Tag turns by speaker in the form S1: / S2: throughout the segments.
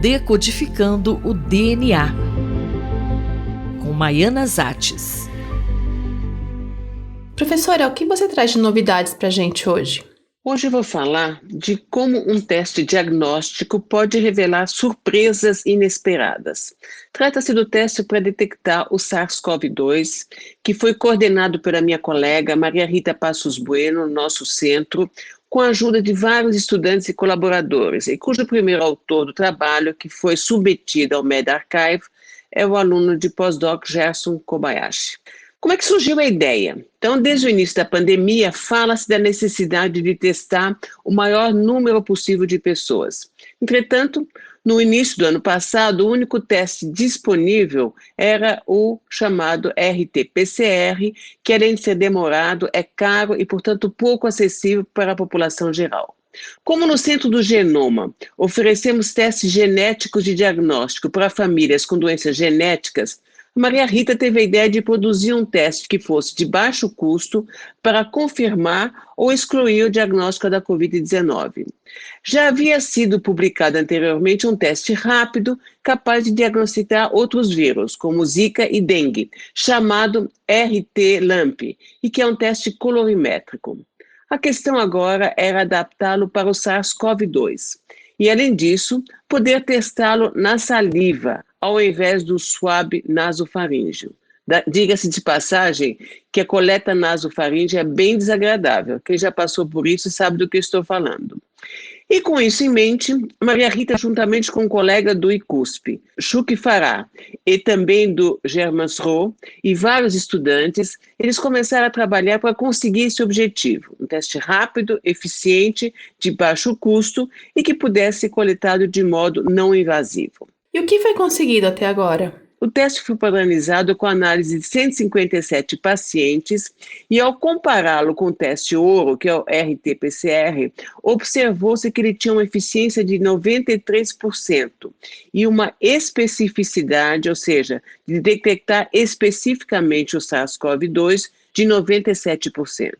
S1: Decodificando o DNA, com Maiana Zates.
S2: Professora, o que você traz de novidades para a gente hoje?
S3: Hoje eu vou falar de como um teste diagnóstico pode revelar surpresas inesperadas. Trata-se do teste para detectar o SARS-CoV-2, que foi coordenado pela minha colega Maria Rita Passos Bueno, no nosso centro, com a ajuda de vários estudantes e colaboradores, e cujo primeiro autor do trabalho, que foi submetido ao medRxiv, é o aluno de pós-doc Gerson Kobayashi. Como é que surgiu a ideia? Então, desde o início da pandemia, fala-se da necessidade de testar o maior número possível de pessoas. Entretanto, no início do ano passado, o único teste disponível era o chamado RT-PCR, que além de ser demorado, é caro e, portanto, pouco acessível para a população geral. Como no Centro do Genoma oferecemos testes genéticos de diagnóstico para famílias com doenças genéticas, Maria Rita teve a ideia de produzir um teste que fosse de baixo custo para confirmar ou excluir o diagnóstico da Covid-19. Já havia sido publicado anteriormente um teste rápido capaz de diagnosticar outros vírus, como Zika e Dengue, chamado RT-LAMP, e que é um teste colorimétrico. A questão agora era adaptá-lo para o SARS-CoV-2 e, além disso, poder testá-lo na saliva, ao invés do swab nasofaríngeo. Diga-se de passagem que a coleta nasofaríngea é bem desagradável. Quem já passou por isso sabe do que estou falando. E com isso em mente, Maria Rita, juntamente com um colega do ICUSP, Shuki Farah, e também do Germansro, e vários estudantes, eles começaram a trabalhar para conseguir esse objetivo, um teste rápido, eficiente, de baixo custo e que pudesse ser coletado de modo não invasivo.
S2: E o que foi conseguido até agora?
S3: O teste foi padronizado com análise de 157 pacientes e, ao compará-lo com o teste ouro, que é o RT-PCR, observou-se que ele tinha uma eficiência de 93% e uma especificidade, ou seja, de detectar especificamente o SARS-CoV-2, de 97%.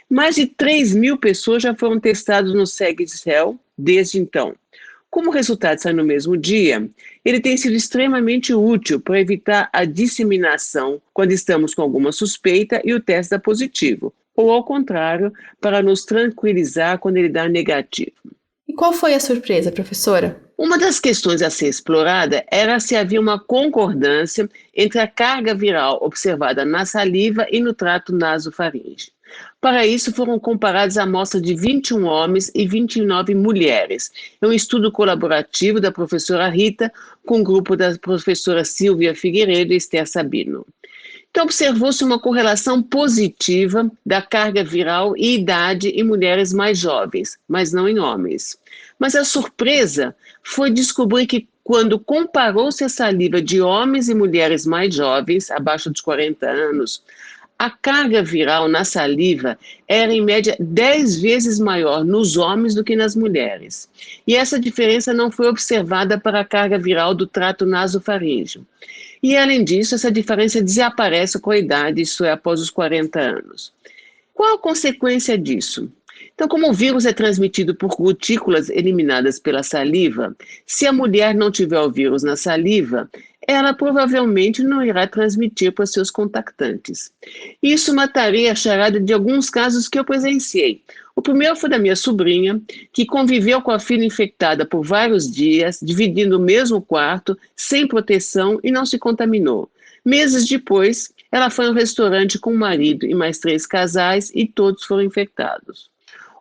S3: Mais de 3.000 pessoas já foram testadas no Segue-Cell desde então. Como o resultado sai no mesmo dia, ele tem sido extremamente útil para evitar a disseminação quando estamos com alguma suspeita e o teste dá positivo, ou ao contrário, para nos tranquilizar quando ele dá negativo.
S2: E qual foi a surpresa, professora?
S3: Uma das questões a ser explorada era se havia uma concordância entre a carga viral observada na saliva e no trato nasofaríngeo. Para isso, foram comparadas amostras de 21 homens e 29 mulheres. É um estudo colaborativo da professora Rita com o grupo da professora Silvia Figueiredo e Esther Sabino. Então, observou-se uma correlação positiva da carga viral e idade em mulheres mais jovens, mas não em homens. Mas a surpresa foi descobrir que, quando comparou-se a saliva de homens e mulheres mais jovens, abaixo dos 40 anos, a carga viral na saliva era, em média, 10 vezes maior nos homens do que nas mulheres. E essa diferença não foi observada para a carga viral do trato nasofaríngeo. E, além disso, essa diferença desaparece com a idade, isso é, após os 40 anos. Qual a consequência disso? Então, como o vírus é transmitido por gotículas eliminadas pela saliva, se a mulher não tiver o vírus na saliva, ela provavelmente não irá transmitir para seus contactantes. Isso mataria a charada de alguns casos que eu presenciei. O primeiro foi da minha sobrinha, que conviveu com a filha infectada por vários dias, dividindo o mesmo quarto, sem proteção e não se contaminou. Meses depois, ela foi ao restaurante com o marido e mais 3 casais e todos foram infectados.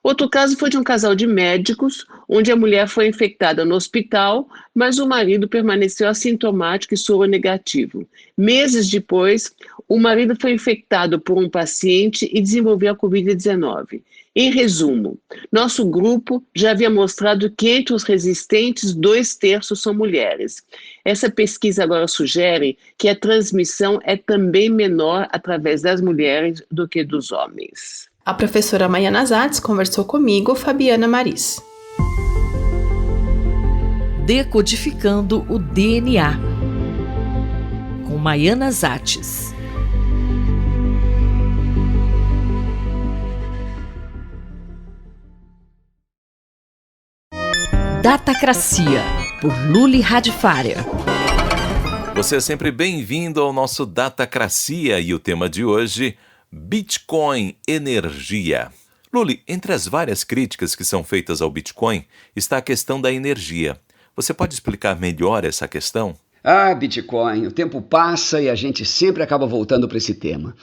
S3: Outro caso foi de um casal de médicos, onde a mulher foi infectada no hospital, mas o marido permaneceu assintomático e soronegativo. Meses depois, o marido foi infectado por um paciente e desenvolveu a Covid-19. Em resumo, nosso grupo já havia mostrado que entre os resistentes, 2/3 são mulheres. Essa pesquisa agora sugere que a transmissão é também menor através das mulheres do que dos homens.
S2: A professora Maiana Zates conversou comigo, Fabiana Maris.
S1: Decodificando o DNA, com Maiana Zates. Datacracia. por Luli Radifária.
S4: Você é sempre bem-vindo ao nosso Datacracia e o tema de hoje, Bitcoin Energia. Luli, entre as várias críticas que são feitas ao Bitcoin, está a questão da energia. Você pode explicar melhor essa questão?
S5: Bitcoin, o tempo passa e a gente sempre acaba voltando para esse tema.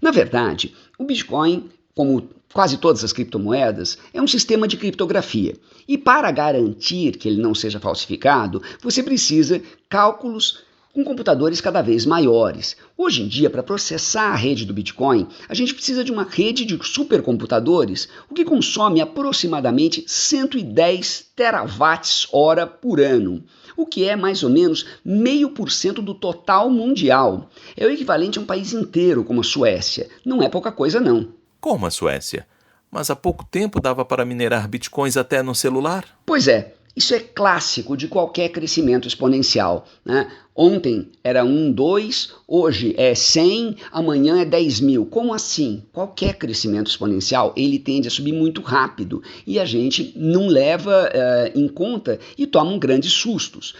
S5: Na verdade, o Bitcoin, como quase todas as criptomoedas, é um sistema de criptografia. E para garantir que ele não seja falsificado, você precisa cálculos com computadores cada vez maiores. Hoje em dia, para processar a rede do Bitcoin, a gente precisa de uma rede de supercomputadores, o que consome aproximadamente 110 terawatts-hora por ano, o que é mais ou menos 0,5% do total mundial. É o equivalente a um país inteiro, como a Suécia. Não é pouca coisa, não.
S4: Como a Suécia? Mas há pouco tempo dava para minerar bitcoins até no celular?
S5: Pois é. Isso é clássico de qualquer crescimento exponencial, né? Ontem era 1, 2, hoje é 100, amanhã é 10 mil. Como assim? Qualquer crescimento exponencial, ele tende a subir muito rápido e a gente não leva em conta e toma grandes sustos.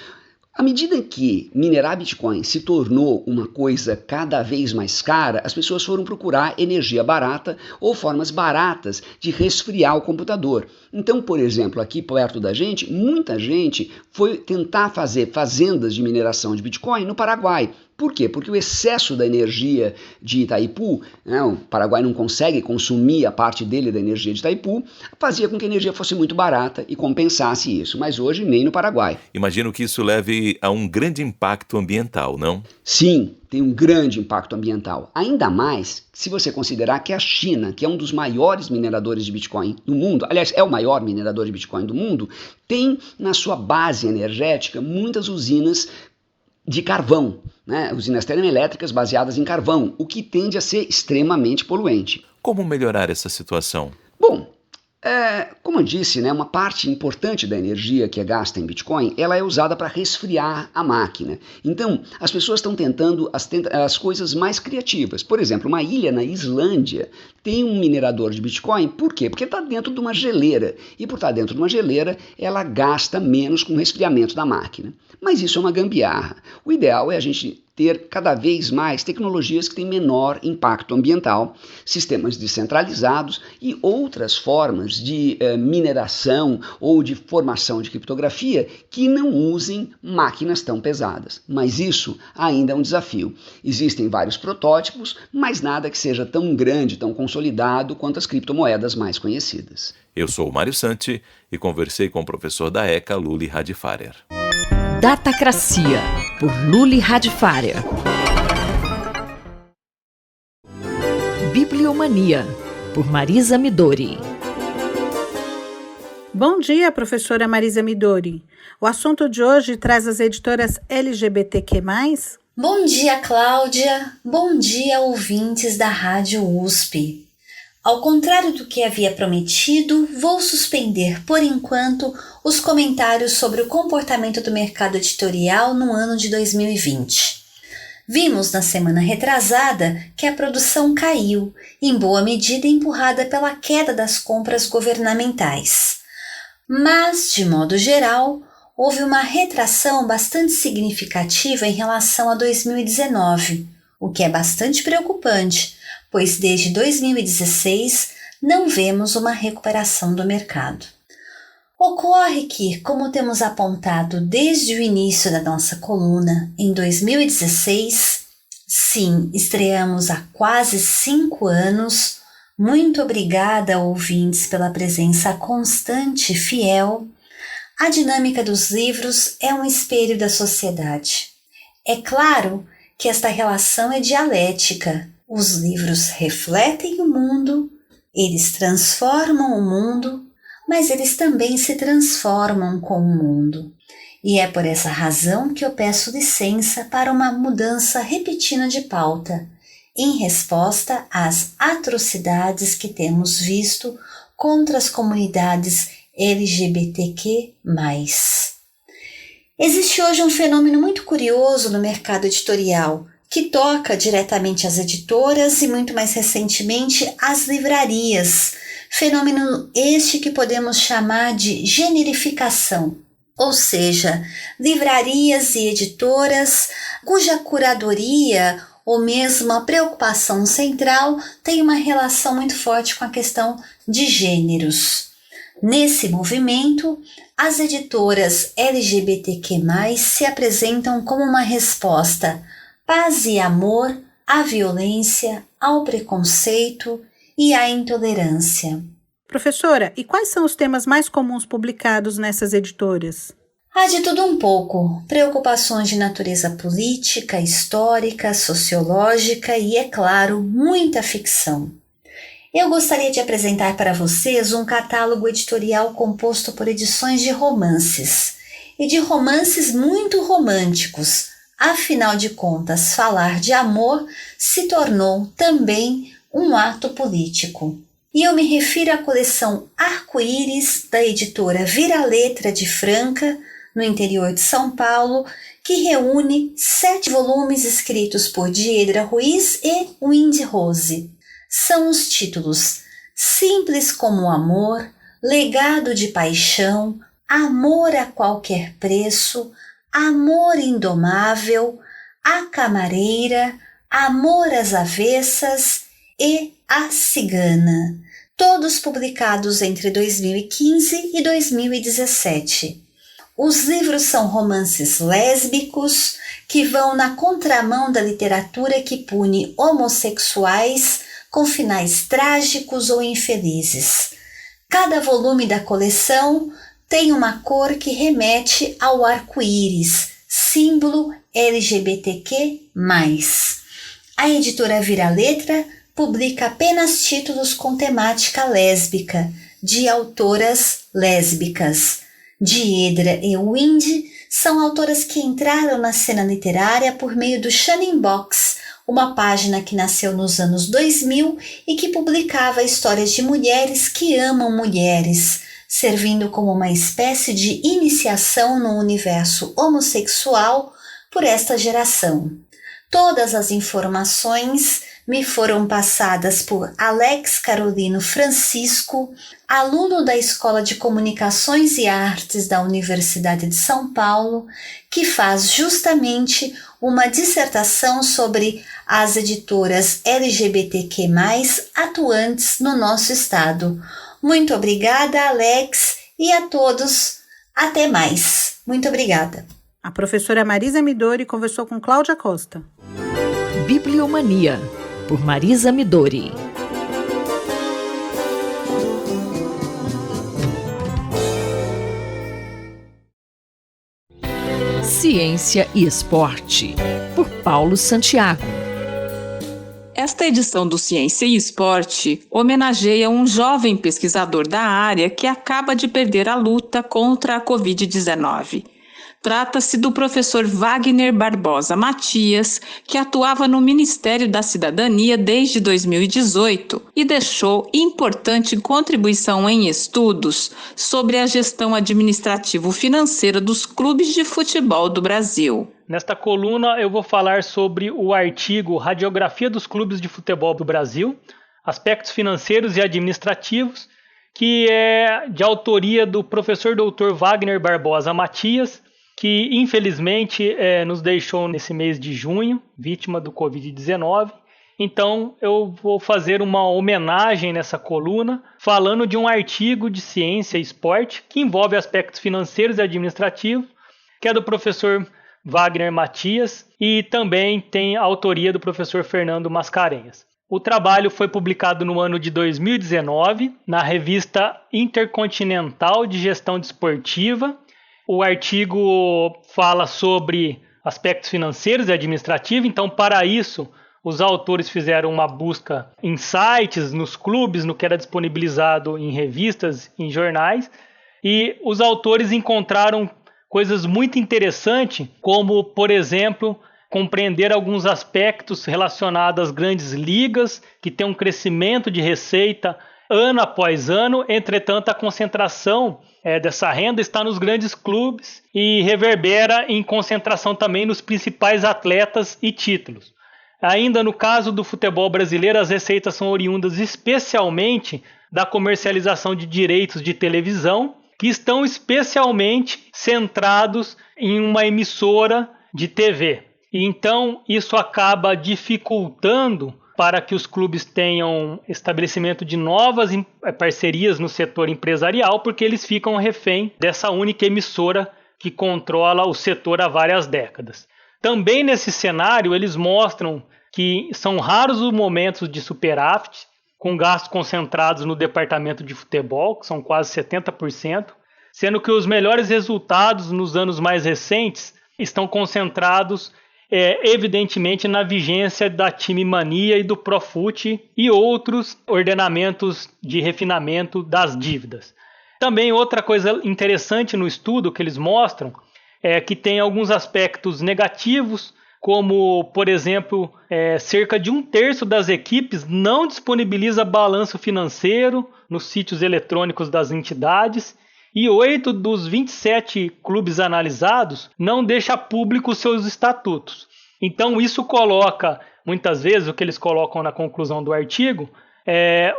S5: À medida que minerar Bitcoin se tornou uma coisa cada vez mais cara, as pessoas foram procurar energia barata ou formas baratas de resfriar o computador. Então, por exemplo, aqui perto da gente, muita gente foi tentar fazer fazendas de mineração de Bitcoin no Paraguai. Por quê? Porque o excesso da energia de Itaipu, né, o Paraguai não consegue consumir a parte dele da energia de Itaipu, fazia com que a energia fosse muito barata e compensasse isso. Mas hoje nem no Paraguai.
S4: Imagino que isso leve a um grande impacto ambiental, não?
S5: Sim, tem um grande impacto ambiental. Ainda mais se você considerar que a China, que é um dos maiores mineradores de Bitcoin do mundo, aliás, é o maior minerador de Bitcoin do mundo, tem na sua base energética muitas usinas de carvão, né? Usinas termoelétricas baseadas em carvão, o que tende a ser extremamente poluente.
S4: Como melhorar essa situação?
S5: Bom, como eu disse, né, uma parte importante da energia que é gasta em Bitcoin, ela é usada para resfriar a máquina. Então, as pessoas estão tentando as coisas mais criativas. Por exemplo, uma ilha na Islândia tem um minerador de Bitcoin. Por quê? Porque está dentro de uma geleira. E por estar dentro de uma geleira, ela gasta menos com o resfriamento da máquina. Mas isso é uma gambiarra. O ideal é a gente ter cada vez mais tecnologias que têm menor impacto ambiental, sistemas descentralizados e outras formas de mineração ou de formação de criptografia que não usem máquinas tão pesadas. Mas isso ainda é um desafio. Existem vários protótipos, mas nada que seja tão grande, tão consolidado quanto as criptomoedas mais conhecidas.
S4: Eu sou o Mário Santi e conversei com o professor da ECA, Luli Radifária.
S1: Datacracia, por Luli Radifária. Bibliomania, por Marisa Midori.
S6: Bom dia, professora Marisa Midori. O assunto de hoje traz as editoras LGBTQ+.
S7: Bom dia, Cláudia. Bom dia, ouvintes da Rádio USP. Ao contrário do que havia prometido, vou suspender, por enquanto, os comentários sobre o comportamento do mercado editorial no ano de 2020. Vimos na semana retrasada que a produção caiu, em boa medida empurrada pela queda das compras governamentais. Mas, de modo geral, houve uma retração bastante significativa em relação a 2019, o que é bastante preocupante, pois desde 2016 não vemos uma recuperação do mercado. Ocorre que, como temos apontado desde o início da nossa coluna, em 2016, sim, estreamos há quase 5 anos. Muito obrigada, ouvintes, pela presença constante e fiel. A dinâmica dos livros é um espelho da sociedade. É claro que esta relação é dialética. Os livros refletem o mundo, eles transformam o mundo, mas eles também se transformam com o mundo. E é por essa razão que eu peço licença para uma mudança repentina de pauta, em resposta às atrocidades que temos visto contra as comunidades LGBTQ+. Existe hoje um fenômeno muito curioso no mercado editorial, que toca diretamente às editoras e muito mais recentemente às livrarias, fenômeno este que podemos chamar de generificação. ou seja, livrarias e editoras cuja curadoria ou mesmo a preocupação central tem uma relação muito forte com a questão de gêneros. Nesse movimento, as editoras LGBTQ+, se apresentam como uma resposta paz e amor à violência, ao preconceito e à intolerância.
S6: Professora, e quais são os temas mais comuns publicados nessas editoras?
S7: Há de tudo um pouco, preocupações de natureza política, histórica, sociológica e, é claro, muita ficção. Eu gostaria de apresentar para vocês um catálogo editorial composto por edições de romances, e de romances muito românticos. Afinal de contas, falar de amor se tornou também um ato político. E eu me refiro à coleção Arco-Íris, da editora Vira Letra de Franca, no interior de São Paulo, que reúne 7 volumes escritos por Diedra Ruiz e Wendy Rose. São os títulos Simples como o Amor, Legado de Paixão, Amor a Qualquer Preço, Amor Indomável, A Camareira, Amor às Avessas e A Cigana, todos publicados entre 2015 e 2017. Os livros são romances lésbicos que vão na contramão da literatura que pune homossexuais com finais trágicos ou infelizes. Cada volume da coleção tem uma cor que remete ao arco-íris, símbolo LGBTQ+. A editora Vira Letra publica apenas títulos com temática lésbica, de autoras lésbicas. Diedra e Wendy são autoras que entraram na cena literária por meio do Shunning Box, uma página que nasceu nos anos 2000 e que publicava histórias de mulheres que amam mulheres, servindo como uma espécie de iniciação no universo homossexual por esta geração. Todas as informações me foram passadas por Alex Carolino Francisco, aluno da Escola de Comunicações e Artes da Universidade de São Paulo, que faz justamente uma dissertação sobre as editoras LGBTQ+, atuantes no nosso estado. Muito obrigada, Alex, e a todos, até mais. Muito obrigada.
S6: A professora Marisa Midori conversou com Cláudia Costa.
S1: Bibliomania, por Marisa Midori. Ciência e Esporte, por Paulo Santiago.
S8: Esta edição do Ciência e Esporte homenageia um jovem pesquisador da área que acaba de perder a luta contra a Covid-19. Trata-se do professor Wagner Barbosa Matias, que atuava no Ministério da Cidadania desde 2018 e deixou importante contribuição em estudos sobre a gestão administrativo-financeira dos clubes de futebol do Brasil.
S9: Nesta coluna eu vou falar sobre o artigo Radiografia dos Clubes de Futebol do Brasil, Aspectos Financeiros e Administrativos, que é de autoria do professor Dr. Wagner Barbosa Matias, que infelizmente nos deixou nesse mês de junho, vítima do Covid-19. Então eu vou fazer uma homenagem nessa coluna, falando de um artigo de ciência e esporte que envolve aspectos financeiros e administrativos, que é do professor Wagner Matias e também tem a autoria do professor Fernando Mascarenhas. O trabalho foi publicado no ano de 2019 na revista Intercontinental de Gestão Desportiva. O artigo fala sobre aspectos financeiros e administrativos, então para isso os autores fizeram uma busca em sites, nos clubes, no que era disponibilizado em revistas, em jornais, e os autores encontraram coisas muito interessantes, como, por exemplo, compreender alguns aspectos relacionados às grandes ligas, que tem um crescimento de receita ano após ano, entretanto a concentração dessa renda está nos grandes clubes e reverbera em concentração também nos principais atletas e títulos. Ainda no caso do futebol brasileiro, as receitas são oriundas especialmente da comercialização de direitos de televisão que estão especialmente centrados em uma emissora de TV. E então isso acaba dificultando para que os clubes tenham estabelecimento de novas parcerias no setor empresarial, porque eles ficam refém dessa única emissora que controla o setor há várias décadas. Também nesse cenário, eles mostram que são raros os momentos de superávit, com gastos concentrados no departamento de futebol, que são quase 70%, sendo que os melhores resultados nos anos mais recentes estão concentrados evidentemente na vigência da Time Mania e do Profut e outros ordenamentos de refinamento das dívidas. Também outra coisa interessante no estudo que eles mostram é que tem alguns aspectos negativos, como, por exemplo, cerca de 1/3 das equipes não disponibiliza balanço financeiro nos sítios eletrônicos das entidades e 8 dos 27 clubes analisados não deixa público seus estatutos. Então isso coloca, muitas vezes, o que eles colocam na conclusão do artigo,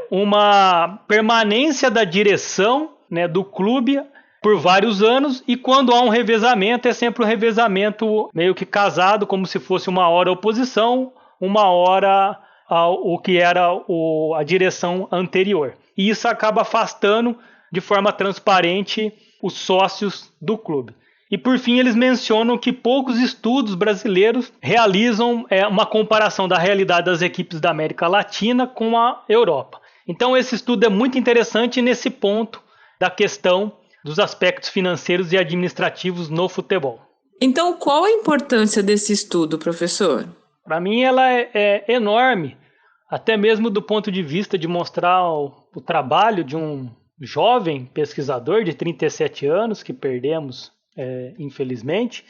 S9: uma permanência da direção, né, do clube por vários anos, e quando há um revezamento, é sempre um revezamento meio que casado, como se fosse uma hora a oposição, uma hora o que era a direção anterior. E isso acaba afastando de forma transparente os sócios do clube. E por fim eles mencionam que poucos estudos brasileiros realizam uma comparação da realidade das equipes da América Latina com a Europa. Então esse estudo é muito interessante nesse ponto da questão dos aspectos financeiros e administrativos no futebol.
S8: Então qual a importância desse estudo, professor?
S9: Para mim ela é enorme, até mesmo do ponto de vista de mostrar o trabalho de um jovem pesquisador de 37 anos, que perdemos, infelizmente,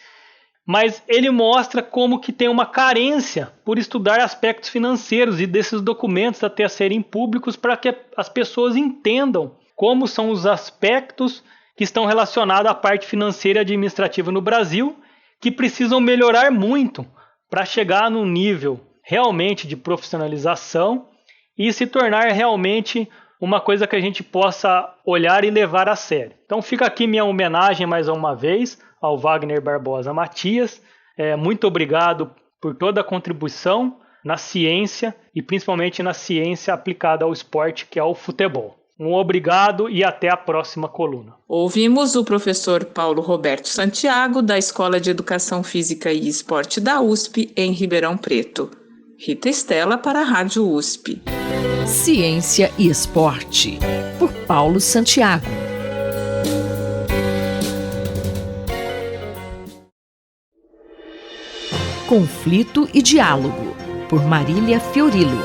S9: mas ele mostra como que tem uma carência por estudar aspectos financeiros e desses documentos até serem públicos para que as pessoas entendam como são os aspectos que estão relacionados à parte financeira e administrativa no Brasil, que precisam melhorar muito para chegar num nível realmente de profissionalização e se tornar realmente uma coisa que a gente possa olhar e levar a sério. Então fica aqui minha homenagem mais uma vez ao Wagner Barbosa Matias. Muito obrigado por toda a contribuição na ciência e principalmente na ciência aplicada ao esporte, que é o futebol. Um obrigado e até a próxima coluna.
S8: Ouvimos o professor Paulo Roberto Santiago, da Escola de Educação Física e Esporte da USP, em Ribeirão Preto. Rita Estela para a Rádio USP.
S1: Ciência e Esporte, por Paulo Santiago. Conflito e Diálogo, por Marília Fiorilo.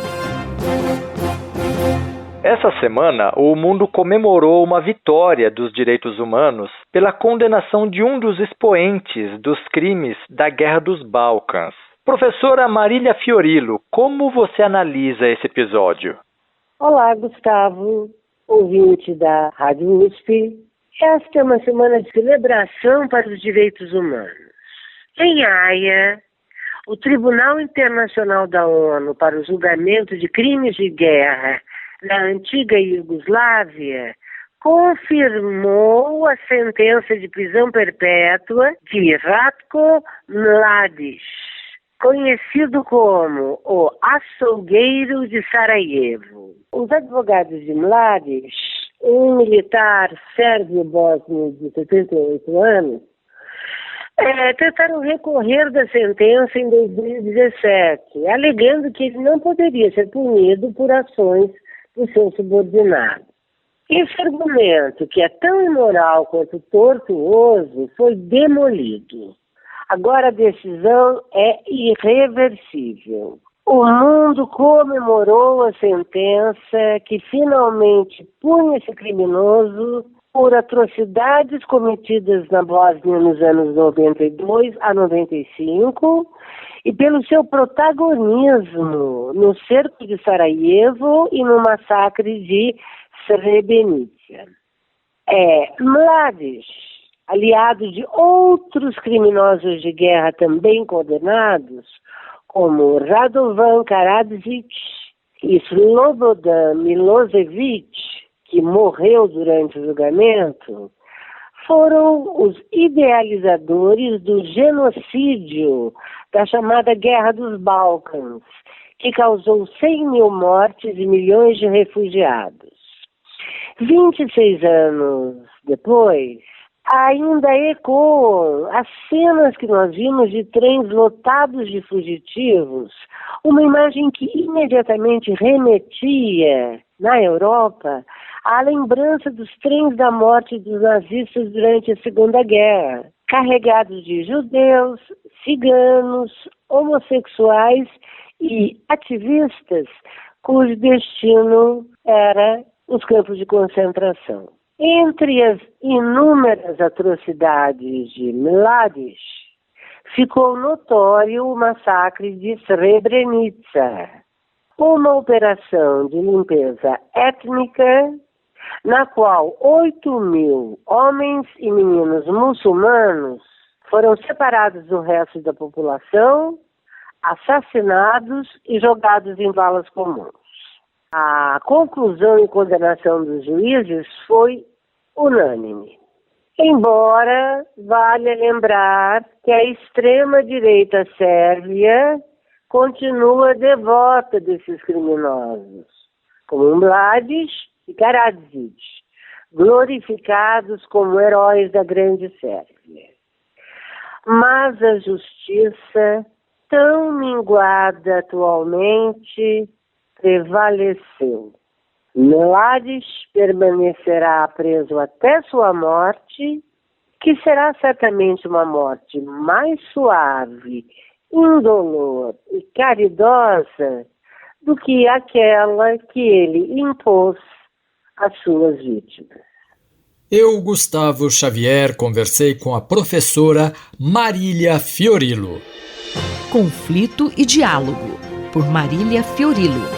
S10: Essa semana, o mundo comemorou uma vitória dos direitos humanos pela condenação de um dos expoentes dos crimes da Guerra dos Balcãs. Professora Marília Fiorilo, como você analisa esse episódio?
S11: Olá, Gustavo, ouvinte da Rádio USP. Esta é uma semana de celebração para os direitos humanos. Em Haia, o Tribunal Internacional da ONU para o Julgamento de Crimes de Guerra na antiga Iugoslávia confirmou a sentença de prisão perpétua de Ratko Mladic, conhecido como o açougueiro de Sarajevo. Os advogados de Mladic, um militar sérvio-bósnio de 78 anos, tentaram recorrer da sentença em 2017, alegando que ele não poderia ser punido por ações do seu subordinado. Esse argumento, que é tão imoral quanto tortuoso, foi demolido. Agora a decisão é irreversível. O mundo comemorou a sentença que finalmente punha esse criminoso por atrocidades cometidas na Bósnia nos anos 92 a 95 e pelo seu protagonismo no cerco de Sarajevo e no massacre de Srebrenica. Mladic, aliado de outros criminosos de guerra também condenados, como Radovan Karadzic e Slobodan Milosevic, que morreu durante o julgamento, foram os idealizadores do genocídio da chamada Guerra dos Balcãs, que causou 100 mil mortes e milhões de refugiados. 26 anos depois, ainda ecoam as cenas que nós vimos de trens lotados de fugitivos, uma imagem que imediatamente remetia, na Europa, à lembrança dos trens da morte dos nazistas durante a Segunda Guerra, carregados de judeus, ciganos, homossexuais e ativistas, cujo destino era os campos de concentração. Entre as inúmeras atrocidades de Mladic, ficou notório o massacre de Srebrenica, uma operação de limpeza étnica na qual 8 mil homens e meninos muçulmanos foram separados do resto da população, assassinados e jogados em valas comuns. A conclusão e condenação dos juízes foi unânime. Embora valha lembrar que a extrema-direita sérvia continua devota desses criminosos, como Mladic e Karadzic, glorificados como heróis da Grande Sérvia. Mas a justiça, tão minguada atualmente, prevaleceu. Mladic permanecerá preso até sua morte, que será certamente uma morte mais suave, indolor e caridosa do que aquela que ele impôs às suas vítimas.
S12: Eu, Gustavo Xavier, conversei com a professora Marília Fiorillo.
S1: Conflito e Diálogo, por Marília Fiorillo.